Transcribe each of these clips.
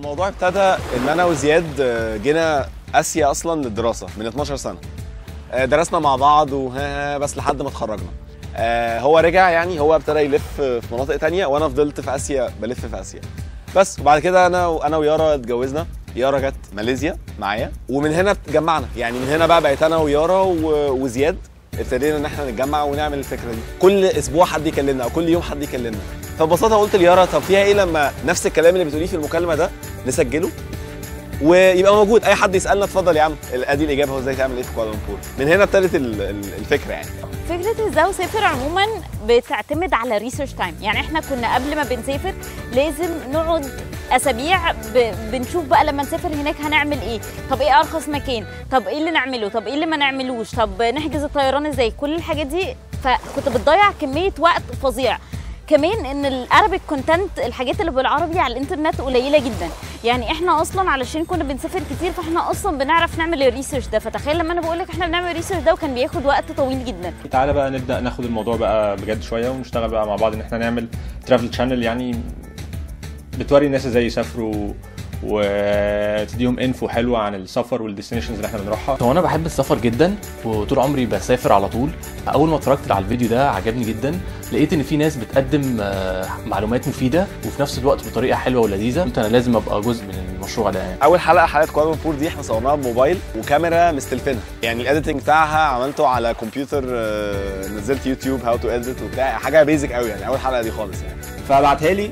الموضوع ابتدى ان انا وزياد جينا اسيا اصلا للدراسه من 12 سنه. درسنا مع بعض بس لحد ما اتخرجنا. هو رجع، يعني هو ابتدى يلف في مناطق تانية وانا فضلت في اسيا بلف في اسيا بس. وبعد كده انا ويارا اتجوزنا. يارا جت ماليزيا معايا ومن هنا اتجمعنا، يعني من هنا بقى بقيت انا ويارا وزياد ابتدينا ان احنا نتجمع ونعمل الفكره دي. كل اسبوع حد يكلمنا او كل يوم حد يكلمنا. فببساطه قلت ليارا طب فيها ايه لما نفس الكلام اللي بتقوليه في المكالمه ده نسجله ويبقى موجود، اي حد يسالنا اتفضل يا عم ادي الاجابه هو ازاي تعمل ايه في كوالالمبور. من هنا ابتدت الفكره. يعني فكره ازاي وسافر عموما بتعتمد على ريسيرش تايم. يعني احنا كنا قبل ما بنسافر لازم نقعد اسابيع بنشوف بقى لما نسافر هناك هنعمل ايه، طب ايه ارخص مكان، طب ايه اللي نعمله، طب ايه اللي ما نعملوش، طب نحجز الطيران ازاي، كل الحاجات دي. فكنت بتضيع كميه وقت فظيع. كمان ان الارابيك كونتنت، الحاجات اللي بالعربي على الانترنت قليله جدا. يعني احنا اصلا علشان كنا بنسافر كتير فاحنا اصلا بنعرف نعمل الريسيرش ده. فتخيل لما انا بقول لك احنا بنعمل الريسيرش ده وكان بياخد وقت طويل جدا. تعالى بقى نبدا ناخد الموضوع بقى بجد شويه ونشتغل بقى مع بعض ان احنا نعمل ترافل شانل، يعني بتوري الناس ازاي يسافروا وتديهم انفو حلوه عن السفر والديستنيشنز اللي احنا بنروحها. هو انا بحب السفر جدا وطول عمري بسافر على طول. اول ما اتفرجت على الفيديو ده عجبني جدا، لقيت ان في ناس بتقدم معلومات مفيده وفي نفس الوقت بطريقه حلوه ولذيذه. قلت انا لازم ابقى جزء من المشروع ده. يعني اول حلقه كوالالمبور دي احنا صورناها بموبايل وكاميرا مستلفينها، يعني الاديتنج بتاعها عملته على كمبيوتر، نزلت يوتيوب هاو تو اديت وبتاع، حاجه بيزك قوي يعني اول حلقه دي خالص. يعني فبعتها لي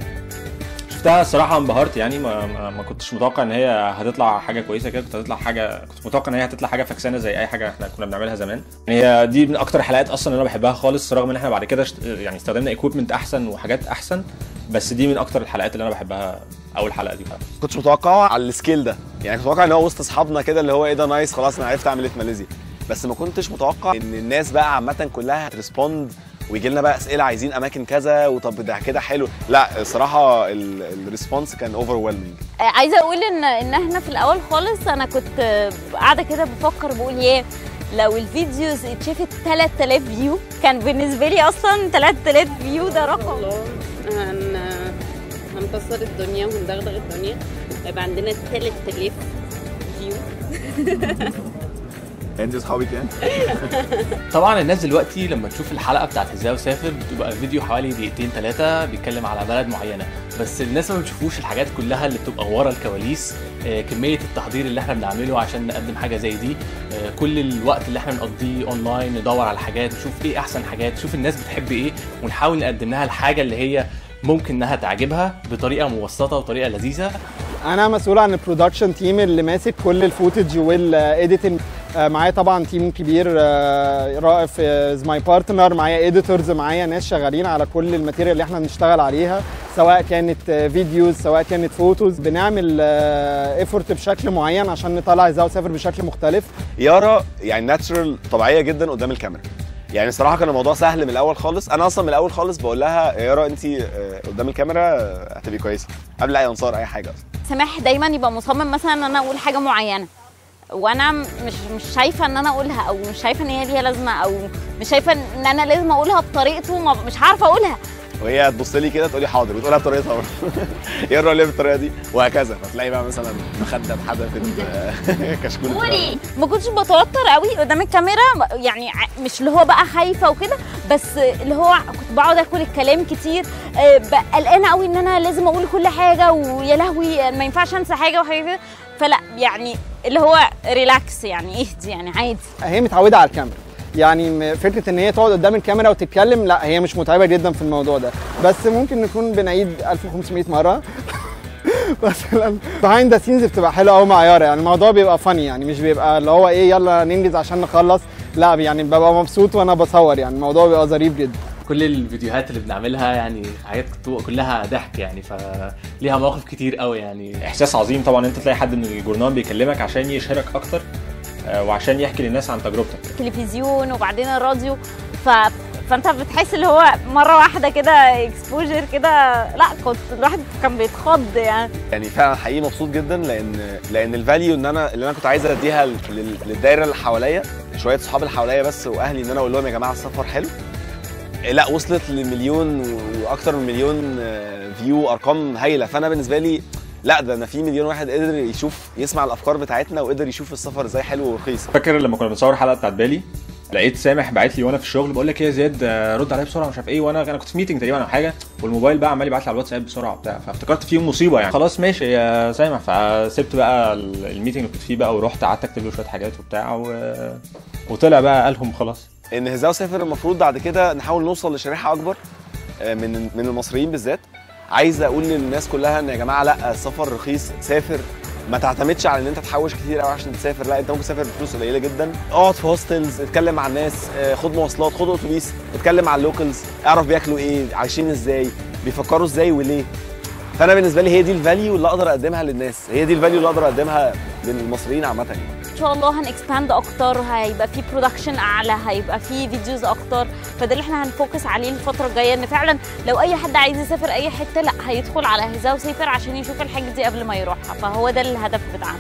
شفتها الصراحه انبهرت. يعني ما كنتش متوقع ان هي هتطلع حاجه كويسه كده. كنت متوقع ان هي هتطلع حاجه فكسانه زي اي حاجه احنا كنا بنعملها زمان. هي دي من اكتر الحلقات اصلا اللي انا بحبها خالص، رغم ان احنا بعد كده يعني استخدمنا ايكويبمنت احسن وحاجات احسن، بس دي من اكتر الحلقات اللي انا بحبها. اول حلقه دي كنتش متوقعه على السكيل ده، يعني كنت متوقع ان هو وسط اصحابنا كده اللي هو ايه ده نايس خلاص انا عرفت اعمل ايه في ماليزيا، بس ما كنتش متوقع ان الناس بقى عامه كلها هتريسبوند ويجي لنا بقى اسئله عايزين اماكن كذا وطب ده كده حلو. لا الصراحه الريسبونس كان اوفرويلمنج. عايزه اقول ان احنا في الاول خالص انا كنت قاعده كده بفكر بقول ياه لو الفيديوز اتشافت 3000 فيو كان بالنسبه لي اصلا 3000 فيو ده رقم. هنكسر الدنيا وهندغدغ الدنيا، هيبقى عندنا 3000 فيو. انت اصحابك يعني؟ طبعا الناس دلوقتي لما تشوف الحلقه بتاعت ازاي وسافر بتبقى الفيديو حوالي دقيقتين 3 بيتكلم على بلد معينه، بس الناس ما بتشوفوش الحاجات كلها اللي بتبقى ورا الكواليس. كميه التحضير اللي احنا بنعمله عشان نقدم حاجه زي دي، كل الوقت اللي احنا بنقضيه اونلاين ندور على حاجات، نشوف ايه احسن حاجات، نشوف الناس بتحب ايه ونحاول نقدم لها الحاجه اللي هي ممكن انها تعجبها بطريقه مبسطه وطريقه لذيذه. انا مسؤول عن البرودكشن تيم اللي ماسك كل الفوتج والايديتنج. معايا طبعا تيم كبير، رائف از ماي بارتنر، معايا ايديتورز، معايا ناس شغالين على كل الماتيريال اللي احنا بنشتغل عليها، سواء كانت فيديوز سواء كانت فوتوز. بنعمل ايفورت بشكل معين عشان نطلع ازاي وسافر بشكل مختلف. يارا يعني ناتشرال طبيعيه جدا قدام الكاميرا، يعني الصراحه كان الموضوع سهل من الاول خالص. انا اصلا من الاول خالص بقول لها يا يارا انت قدام الكاميرا هتبقي كويسه قبل اي انصار اي حاجه اصلا. سماح دايما يبقى مصمم مثلا ان انا اقول حاجه معينه وانا مش شايفه ان انا اقولها، او مش شايفه ان هي ليها لازمه، او مش شايفه ان انا لازم اقولها بطريقته، مش عارفه اقولها، وهي تبص لي كده تقولي حاضر وتقولها بطريقتها يارا ليه بالطريقه دي وهكذا. فتلاقي بقى مثلا مخده اتحدفت كشكول. ما كنتش بتوتر قوي قدام الكاميرا، يعني مش اللي هو بقى خايفه وكده، بس اللي هو كنت بقعد اكل الكلام كتير، قلقانه قوي ان انا لازم اقول كل حاجه ويا لهوي ما ينفعش انسى حاجه وحاجه كده. فلا يعني اللي هو ريلاكس، يعني اهدي، يعني عادي. هي متعوده على الكاميرا، يعني فكره ان هي تقعد قدام الكاميرا وتتكلم لا هي مش متعبه جدا في الموضوع ده، بس ممكن نكون بنعيد 1500 مره. مثلا بيهايند ذا سينز بتبقى حلوه قوي مع يارا، يعني الموضوع بيبقى فاني، يعني مش بيبقى اللي هو ايه يلا ننجز عشان نخلص، لا يعني ببقى مبسوط وانا بصور، يعني الموضوع بيبقى ظريف جدا. كل الفيديوهات اللي بنعملها يعني حاجات كلها ضحك، يعني فليها مواقف كتير قوي. يعني احساس عظيم طبعا انت تلاقي حد من الجورنال بيكلمك عشان يشهرك اكتر وعشان يحكي للناس عن تجربتك. التلفزيون وبعدين الراديو، فانت بتحس اللي هو مره واحده كده اكسبوجر كده، لا كنت الواحد كان بيتخض يعني فعلا حقيقي مبسوط جدا لان الفاليو اللي انا كنت عايز اديها للدايره اللي حواليا، شويه صحاب اللي حواليا بس واهلي، ان انا اقول لهم يا جماعه السفر حلو، لا وصلت لمليون واكتر من مليون فيو، ارقام هايله. فانا بالنسبه لي لا ده انا في مليون واحد قدر يسمع الافكار بتاعتنا وقدر يشوف السفر ازاي حلو ورخيص. فاكر لما كنا بنصور الحلقه بتاعت بالي، لقيت سامح باعت لي وانا في الشغل بقول لك ايه يا زياد رد عليا بسرعه مش عارف ايه، وانا كنت في ميتنج تقريبا او حاجه، والموبايل بقى عمال يبعت لي على الواتساب بسرعه وبتاع، فافتكرت فيه مصيبه يعني. خلاص ماشي يا سامح، فسبت بقى الميتنج اللي كنت فيه بقى ورحت قعدت اكتب له شويه حاجات وبتاع وطلع بقى قالهم خلاص ان هزاو سافر المفروض بعد كده نحاول نوصل لشريحه اكبر من المصريين بالذات. عايز اقول للناس كلها ان يا جماعه لا، السفر رخيص، سافر، ما تعتمدش على ان انت تحوش كتير قوي عشان تسافر، لا انت ممكن تسافر بفلوس قليله جدا. اقعد في هوستلز، اتكلم مع الناس، خد مواصلات، خد اتوبيس، اتكلم مع اللوكلز، اعرف بياكلوا ايه، عايشين ازاي، بيفكروا ازاي وليه. فانا بالنسبه لي هي دي الفاليو اللي اقدر اقدمها للناس، هي دي الفاليو اللي اقدر اقدمها للمصريين عامه يعني. ان شاء الله هنكسباند اكتر، هيبقى في برودكشن اعلى، هيبقى في فيديوز اكتر، فده اللي احنا هنفوكس عليه الفتره الجايه، ان فعلا لو اي حد عايز يسافر اي حته لا هيدخل على هزاو سافر عشان يشوف الحاجه دي قبل ما يروحها، فهو ده الهدف بتاعنا.